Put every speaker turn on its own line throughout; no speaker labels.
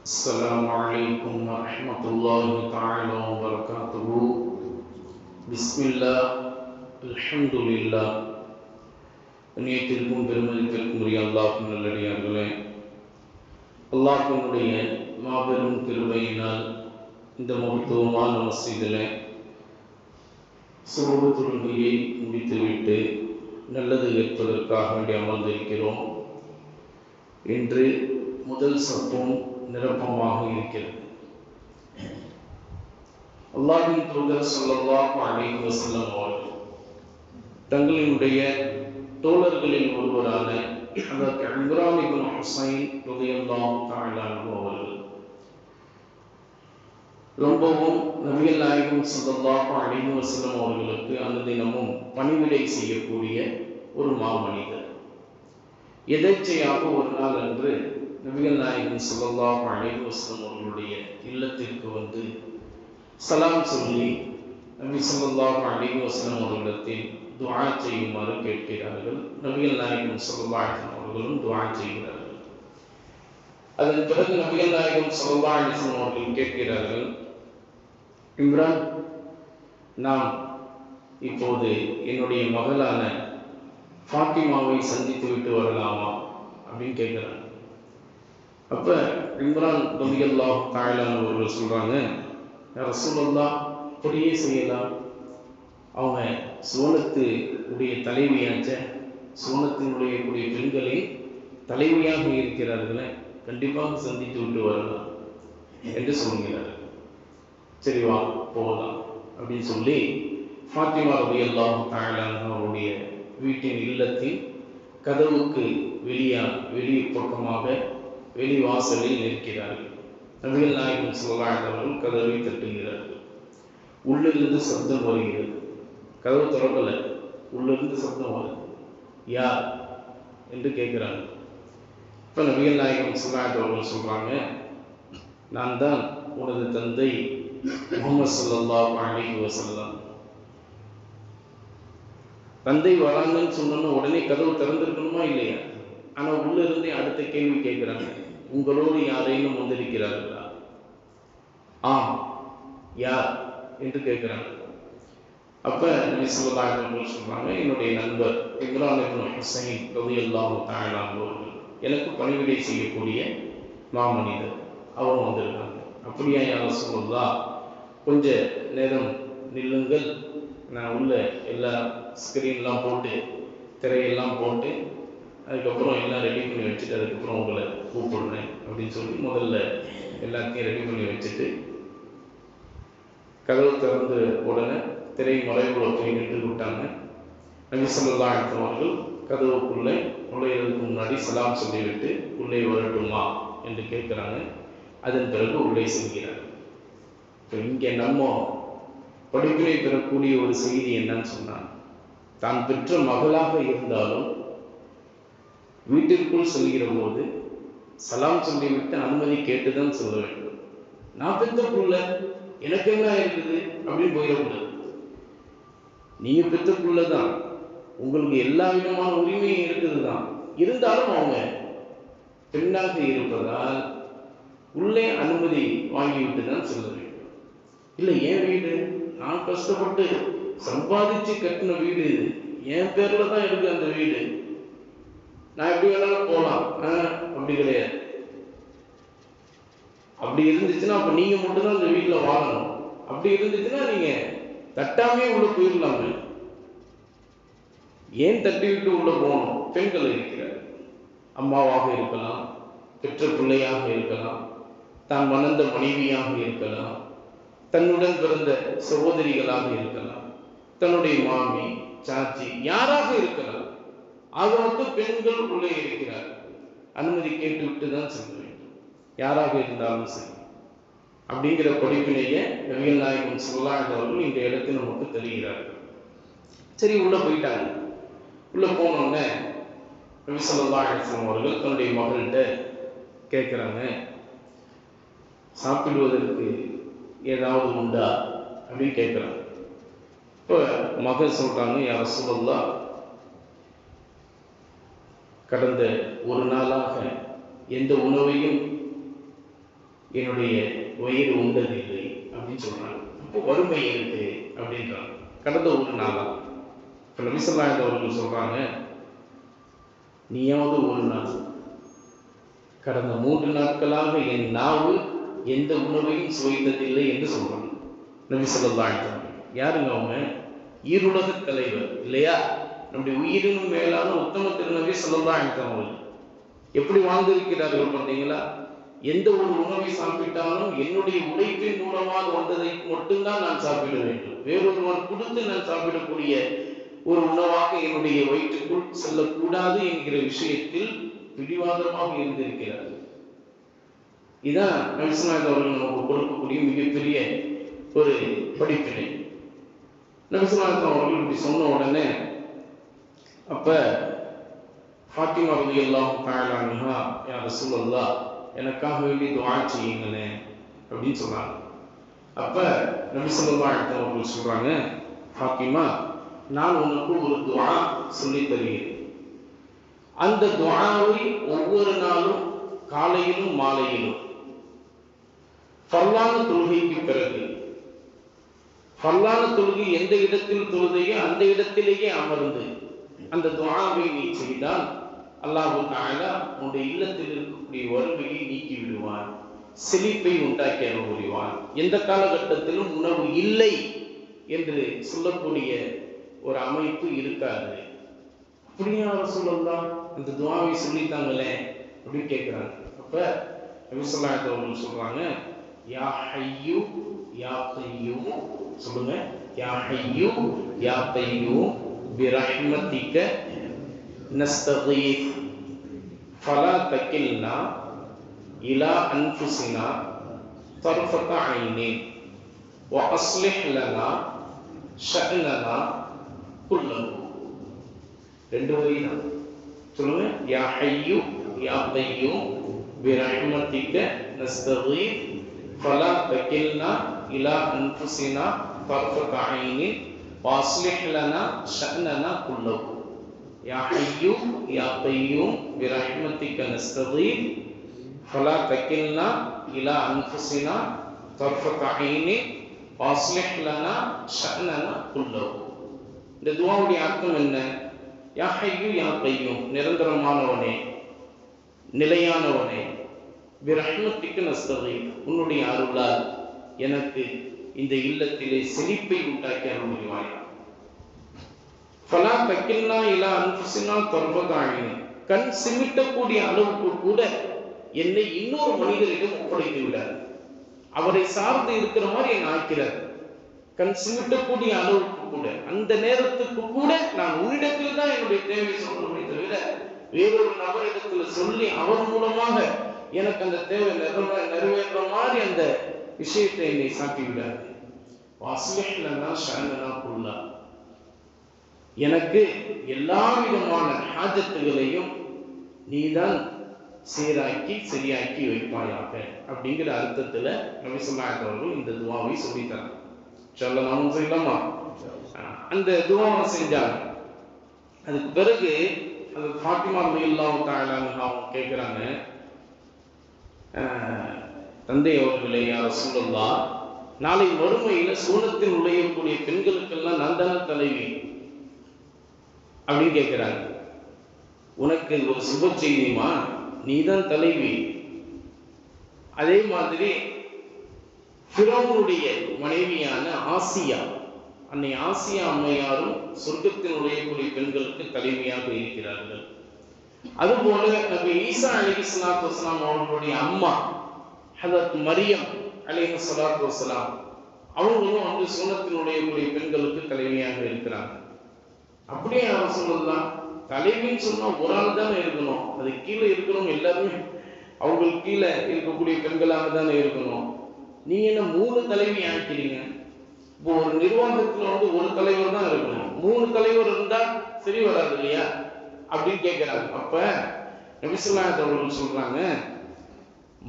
السلام عليكم ورحمة الله تعالى وبركاته. بسم الله الحمد لله. அந்நியத்திற்கும் பெருமதிப்பிற்கும் உரிய அல்லாஹ்வின் நல்லடியார்களே, அல்லாஹ்வினுடைய மாபெரும் கிருபையினால் இந்த மகத்துவமான மஸ்ஜிதிலே சுபஹ் தொழுகையை முடித்துவிட்டு நல்லது ஏற்பதற்காக வேண்டி அமர்ந்திருக்கிறோம். இன்று முதல் சப்பும் நிரப்பமாக இருக்கிறது. அல்லாஹ்வின் தூதர் ஸல்லல்லாஹு அலைஹி வஸல்லம் அவர்கள் தங்களினுடைய தோழர்களில் ஒருவரான ஹஜ்ரத் இம்ரான் இப்னு ஹுசைன் ரலியல்லாஹு தஆலா அன்ஹு அவர்கள் ரொம்பவும் நபிகள் நாயகம் ஸல்லல்லாஹு அலைஹி வஸல்லம் அவர்களுக்கு அந்த தினமும் பணிவிடை செய்யக்கூடிய ஒரு மாமனிதர். எதேச்சையாக ஒரு நாள் அன்று நபிகள் நாயகம் ஸல்லல்லாஹு அலைஹி வஸல்லம் அவர்களுடைய இல்லத்திற்கு வந்து சலாம் சொல்லி நபி ஸல்லல்லாஹு அலைஹி வஸல்லம் அவர்களிடத்தில் துஆ செய்யுமாறு கேட்கிறார்கள். நபிகள் நாயகம் ஸல்லல்லாஹு அலைஹி வஸல்லம் அவர்களும் துஆ செய்கிறார்கள். அதன் பிறகு நபிகள் நாயகம் ஸல்லல்லாஹு அலைஹி வஸல்லம் அவர்கள் கேட்கிறார்கள், இம்ரான், நாம் இப்போது என்னுடைய மகளான ஃபாத்திமாவை சந்தித்து விட்டு வரலாமா அப்படின்னு கேட்குறாங்க. அப்போ இம்ரான் ரலியல்லாஹு தஆலா அவர்கள் சொல்கிறாங்க, யா ரசூலல்லாஹ், அப்படியே செய்யலாம். அவங்க சுவனத்து உடைய தலைவியாச்ச, சுவனத்தினுடைய கூடிய பெண்களில் தலைவியாக இருக்கிறார்களே, கண்டிப்பாக சந்தித்து விட்டு வரலாம் என்று சொல்கிறார்கள். சரி வா போகலாம் அப்படின்னு சொல்லி ஃபாத்திமா ரலியல்லாஹு தஆலா அவருடைய வீட்டின் இல்லத்தின் கதவுக்கு வெளி பக்கமாக வெளிவாசலில் நிற்கிறார்கள். நபிகள் நாயகம் ஸல்லல்லாஹு அலைஹி வஸல்லம் கதவை தட்டுகிறார்கள். உள்ளிருந்து சப்தம் வருகிறது. கதவு திறக்கல, உள்ளிருந்து சப்தம் வருது. யார் என்று கேட்கிறாங்க. இப்போ நபிகள் நாயகம் ஸல்லல்லாஹு அலைஹி வஸல்லம் சொல்றாங்க, நான் தான் உனது தந்தை முஹம்மது ஸல்லல்லாஹு அலைஹி வஸல்லம். தந்தை வராங்கன்னு சொன்னோன்னா உடனே கதவு திறந்திருக்கணுமா இல்லையா? ஆனால் உள்ள இருந்தே அடுத்த கேள்வி கேட்குறாங்க, உங்களோடு யாரேனும் வந்திருக்கிறார்களா? ஆம், யார் என்று கேட்குறாங்க. அப்போ நபி ஸல்லல்லாஹு அலைஹி வஸல்லம் சொல்கிறாங்க, என்னுடைய நண்பர் இம்ரான் இப்னு ஹுசைன் ரலியல்லாஹு தஆலா அவர்கள், எனக்கு பணிவிடை செய்யக்கூடிய மாமனிதர், அவரும் வந்திருக்காங்க. அப்படியா யா ரசூலல்லாஹ், கொஞ்ச நேரம் நில்லுங்கள், நான் உள்ள எல்லா ஸ்க்ரீன்லாம் போட்டு திரையெல்லாம் போட்டு அதுக்கப்புறம் எல்லாம் ரெடி பண்ணி வச்சுட்டு அதுக்கப்புறம் உங்களை கூப்பிடுறேன் அப்படின்னு சொல்லி முதல்ல எல்லாத்தையும் ரெடி பண்ணி வச்சுட்டு கதவு திறந்து உடனே திரை மறைவுல போய் நின்று விட்டாங்க. நபி ஸல்லல்லாஹு அலைஹி வஸல்லம் அவர்கள் கதவுக்குள்ளே நுழையிறதுக்கு முன்னாடி சலாம் சொல்லிவிட்டு உள்ளே வரட்டுமா என்று கேட்குறாங்க. அதன் பிறகு உள்ளே செல்கிறார். இப்போ இங்கே நம்ம படிப்பினை பெறக்கூடிய ஒரு செய்தி என்னன்னு சொன்னால், தான் பெற்ற மகளாக இருந்தாலும் வீட்டிற்குள் செல்கிற போது சலாம் சொல்லிவிட்டு அனுமதி கேட்டுதான் சொல்ல வேண்டும். நான் பெற்ற புள்ள, எனக்கு என்ன இருக்குது அப்படின்னு போயிடக்கூடாது. நீங்க பெற்ற புள்ள தான், உங்களுக்கு எல்லா விதமான உரிமையும் இருக்குது தான். இருந்தாலும் அவங்க பெண்ணாக இருப்பதால் உள்ளே அனுமதி வாங்கிவிட்டு தான் சொல்ல வேண்டும். இல்லை, என் வீடு, நான் கஷ்டப்பட்டு சம்பாதிச்சு கட்டின வீடு, இது என் பேர்ல தான் இருக்கு அந்த வீடு, நான் எப்படி வேணாலும் போகலாம், அப்படி கிடையாது. அப்படி இருந்துச்சுன்னா அப்ப நீங்க மட்டும்தான் அந்த வீட்டில் வாழணும். அப்படி இருந்துச்சுன்னா நீங்க தட்டாமே உள்ள போயிடலாமே. ஏன் தட்டி விட்டு உள்ள போகணும்? பெண்கள் இருக்கிறார், அம்மாவாக இருக்கலாம், பெற்ற பிள்ளையாக இருக்கலாம், தான் மணந்த மனைவியாக இருக்கலாம், தன்னுடன் பிறந்த சகோதரிகளாக இருக்கலாம், தன்னுடைய மாமி, சாச்சி, யாராக இருக்கலாம். ஆக மட்டும் பெண்கள் உள்ளே இருக்கிறார், அனுமதி கேட்டுவிட்டு தான் செல்ல வேண்டும், யாராக இருந்தாலும் சரி. அப்படிங்கிற படிப்பினையை நபிகள் நாயகம் ஸல்லல்லாஹு அலைஹி வஸல்லம் இந்த இடத்தில் நமக்கு தெரிகிறார்கள். சரி, உள்ள போயிட்டாங்க. உள்ள போனோடனே நபி ஸல்லல்லாஹு அலைஹி வஸல்லம் அவர்கள் தன்னுடைய மகள்கிட்ட கேட்குறாங்க, சாப்பிடுவதற்கு ஏதாவது உண்டா அப்படின்னு கேட்குறாங்க. இப்போ மகள் சொல்றாங்க, யா ரசூலல்லாஹ், கடந்த ஒரு நாளாக எந்த உணவையும் என்னுடைய வயிறு உண்டதில்லை அப்படின்னு சொல்றாங்க. அப்போ வறுமை இருக்கு அப்படின்றாங்க. கடந்த ஒரு நாளா இப்போ நபி ஸல்லல்லாஹு அலைஹி அவர்கள் சொல்றாங்க, நீயாவது ஒரு நாள், கடந்த 3 நாட்களாக என் நாவு எந்த உணவையும் சுவைத்ததில்லை என்று சொல்றாங்க நபி ஸல்லல்லாஹு அலைஹி வஸல்லம். யாருங்க அவங்க? ஈருலக தலைவர் இல்லையா? நம்முடைய உயிரினும் மேலான உத்தம திருநபி ஸல்லல்லாஹு அலைஹி வஸல்லம் எப்படி வாழ்ந்திருக்கிறார்கள் பார்த்தீங்களா? எந்த ஒரு உணவை சாப்பிட்டாலும் என்னுடைய உழைப்பின் மூலமாக வந்ததை மட்டும்தான் நான் சாப்பிட வேண்டும். வேறொருவர் கொடுத்து நான் சாப்பிடக்கூடிய ஒரு உணவாக என்னுடைய வயிற்றுக்குள் செல்லக்கூடாது என்கிற விஷயத்தில் பிடிவாதமாக இருந்திருக்கிறார். இதான் நபி ஸல்லல்லாஹு அலைஹி அவர்கள் நமக்கு கொடுக்கக்கூடிய மிகப்பெரிய ஒரு படிப்பினை. நபி ஸல்லல்லாஹு அலைஹி அவர்கள் இப்படி சொன்ன உடனே அப்ப ஃபாத்திமா ரலியல்லாஹு தஆலா அன்ஹா, யா ரசூலல்லாஹ், எனக்காக வேண்டி துஆ செய்யுங்களேன் அப்படின்னு சொன்னாங்க. அப்ப நபி ஸல்லல்லாஹு அலைஹி அவர்கள் சொல்றாங்க, ஃபாத்திமா, நான் உனக்கு ஒரு துஆ சொல்லி தருகிறேன். அந்த துஆவை ஒவ்வொரு நாளும் காலையிலும் மாலையிலும் ஃபர்லான தொழுகைக்கு பிறகு, ஃபர்லான தொழுகை எந்த இடத்தில் தொழுதையோ அந்த இடத்திலேயே அமர்ந்து அந்த துஆவை நீ செய்தால் அல்லாஹ் தஆலா உன்னுடைய இல்லத்தில் இருக்கக்கூடிய வறுமையை நீக்கி விடுவான், செழிப்பை உண்டாக்கி அருள் புரிவான். எந்த காலகட்டத்திலும் உணவு இல்லை என்று சொல்லக்கூடிய ஒரு அமைப்பு இருக்காது. அப்படியா ரசூலுல்லாஹ், அந்த துஆவை சொல்லித்தாங்களே அப்படின்னு கேட்கிறாங்க. அப்ப நபி ஸல்லல்லாஹு அலைஹி வஸல்லம் சொல்றாங்க, யா ஹய்யு யா கய்யூம், சொல்லுங்க, யா ஹய்யு யா கய்யூம் பிரஹ்மதிக நஸ்தகீத் ஃபலா தகில்னா இலா அன்ஃபுஸினா தர்ஃபத ஐனின் வ அஸ்லிஹ் லனா ஷஅனனா குல்லஹு. ரெண்டு வரி தான். சொல்லுங்க, யா ஹய்யு யா கய்யூம் பிரஹ்மதிக நஸ்தகீத் ஃபலா தகில்னா இலா அன்ஃபுஸினா தர்ஃபத ஐனின் வ அஸ்லிஹ் லனா ஷஅனனா குல்லஹு. யா ஹய்யு யா கய்யூம் பிரஹ்மதிக நஸ்தகீத் ஃபலா தகில்னா இலா அன்ஃபுஸினா தர்ஃபத ஐனின் வ அஸ்லிஹ் லனா ஷஅனனா குல்லஹு. இந்த துஆவுடைய அர்த்தம் என்ன? யா ஹய்யு யா கய்யூம், நிரந்தரமானவனே, நிலையானவனே, பிரஹ்மதிக நஸ்தகீத், உன்னுடைய அருளால் எனக்கு இந்த இல்லத்திலே செழிப்பை உண்டாக்கி அருள் புரிவாயா. ஃபலா தகில்னா இலா அன்ஃபுஸினா தர்ஃபத ஐனின், கண் சிமிட்டக்கூடிய அளவுக்கு கூட என்னை இன்னொரு மனிதரிடம் ஒப்படைத்து விடார். அவரை சார்ந்து இருக்கிற மாதிரி என்னை ஆக்கிறார். கண் சிமிட்டக்கூடிய அளவுக்கு கூட, அந்த நேரத்துக்கு கூட நான் உன்னிடத்தில் தான் என்னுடைய தேவை சொல்லணுமே தவிர வேறொரு நபரிடத்துல சொல்லி அவர் மூலமாக எனக்கு அந்த தேவை நிறைவேற்ற மாதிரி அந்த விஷயத்தை என்னை சாட்டி விடாது. வாஸ்லிஹ் லனா ஷஅனனா குல்லஹு, எனக்கு எல்லா விதமான ஹாஜத்துகளையும் நீதான் சீராக்கி சரியாக்கி வைப்பாயாக அப்படிங்கிற அர்த்தத்துல நபி ஸல்லல்லாஹு அலைஹி அவர்கள் இந்த துஆவை சொல்லித்தாங்க. இன்ஷாஅல்லாஹ் நாமும் செய்யலாமா? அந்த துஆவை செஞ்சாங்க. அதுக்கு பிறகு அந்த ஃபாத்திமா ரலியல்லாஹு தஆலா அன்ஹா கேட்குறாங்க, தந்தை அவர்களே, யா ரசூலல்லாஹ், நாளை மறுமையில சூனத்தில் நுழையக்கூடிய பெண்களுக்கெல்லாம் நான் தானே தலைவி அப்படின்னு கேட்கிறாங்க. உனக்கு ஒரு சுப செய்தியுமா? நீதான் தலைவி. அதே மாதிரி ஃபிரௌனுடைய மனைவியான ஆசியா, அன்னை ஆசியா அம்மையாரும் சொர்க்கத்தில் நுழையக்கூடிய பெண்களுக்கு தலைவியாக இருக்கிறார்கள். அதுபோல நபி ஈசா அலைஹிஸ்ஸலாத்து வஸ்ஸலாம் அவர்களுடைய அம்மா ஹதரத் மரியம் அலைஹிஸ்ஸலாத்து வஸ்ஸலாம் அவங்களும் வந்து சூனத்தில் நுழையக்கூடிய பெண்களுக்கு தலைவியாக இருக்கிறாங்க. அப்படியே அவர் சொல்லலாம், தலைவின்னு சொன்னா ஒரு ஆள் தானே இருக்கணும், அது கீழே இருக்கணும், எல்லாருமே அவங்களுக்கு கீழே இருக்கக்கூடிய பெண்களாக தானே இருக்கணும். நீங்க என்ன 3 தலைவி ஆக்கிறீங்க? இப்போ ஒரு நிர்வாகத்துல வந்து ஒரு தலைவர் தான் இருக்கணும், 3 தலைவர் இருந்தா சரி வராது இல்லையா அப்படின்னு கேட்கிறாங்க. அப்ப நபி ஸல்லல்லாஹு அலைஹி அவர்கள் சொல்றாங்க,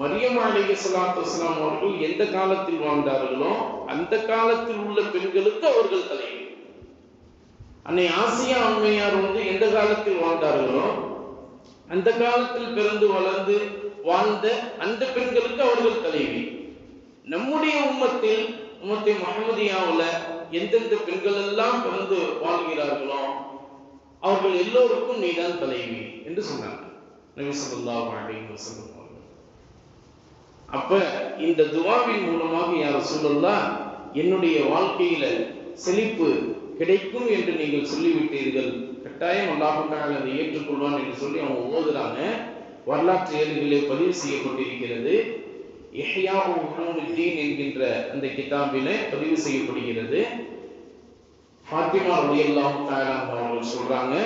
மரியம் அலைஹிஸ்ஸலாத்து வஸ்ஸலாம் அவர்கள் எந்த காலத்தில் வாழ்ந்தார்களோ அந்த காலத்தில் உள்ள பெண்களுக்கு அவர்கள் தலைவி. அன்னை ஆசியா அம்மையார் வந்து எந்த காலத்தில் வாழ்ந்தார்களோ அந்த காலத்தில் பிறந்து வளர்ந்து வாழ்ந்த அந்த பெண்களுக்கு அவர்கள் தலைவி. நம்முடைய உம்மத்தில் உம்மத்தை முஹம்மதியாவுல எந்தெந்த பெண்கள் எல்லாம் பிறந்து வாழ்கிறார்களோ அவர்கள் எல்லோருக்கும் நீதான் தலைவி என்று சொன்னாங்க நபி ஸல்லல்லாஹு அலைஹி வஸல்லம். அப்ப இந்த துஆவின் மூலமாக யா ரசூலல்லாஹ் என்னுடைய வாழ்க்கையில செழிப்பு கிடைக்கும் என்று நீங்கள் சொல்லிவிட்டீர்கள், கட்டாயம் அல்லாஹ் தஆலா அதை ஏற்றுக்கொள்வான் என்று சொல்லி அவங்க ஓதுறாங்க. வரலாற்று ஏடுகளிலே பதிவு செய்யப்பட்டிருக்கிறது. இஹ்யா உலூமுத்தீன் என்கின்ற அந்த கிதாபிலே பதிவு செய்யப்படுகிறது. ஃபாத்திமா ரலியல்லாஹு தஆலா அவர்கள் சொல்றாங்க,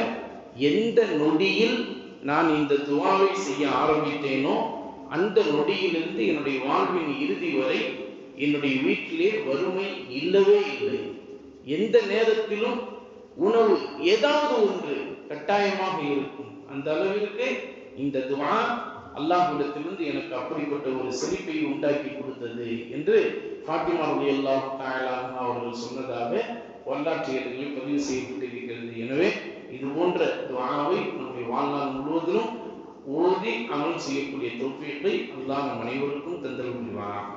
எந்த நொடியில் நான் இந்த துஆவை செய்ய ஆரம்பித்தேனோ அந்த நொடியிலிருந்து என்னுடைய வாழ்வின் இறுதி வரை என்னுடைய வீட்டிலே வறுமை இல்லவே இல்லை. எந்த நேரத்திலும் உணவு ஏதாவது ஒன்று கட்டாயமாக இருக்கும். அந்த அளவிற்கு இந்த துஆ அல்லாஹ்விடத்திலிருந்து எனக்கு அப்படிப்பட்ட ஒரு செழிப்பை உண்டாக்கி கொடுத்தது என்று ஃபாத்திமா ரலியல்லாஹு தஆலா அவர்கள் சொன்னதாக வரலாற்று ஏடுகளில் பதிவு செய்யப்பட்டிருக்கிறது. எனவே இது போன்ற துஆவை நம்முடைய வாழ்நாள் முழுவதிலும் ஓதி அமல் செய்யக்கூடிய தௌஃபீக்கை அல்லாஹ் நம் அனைவருக்கும் தந்தருள்வானாக.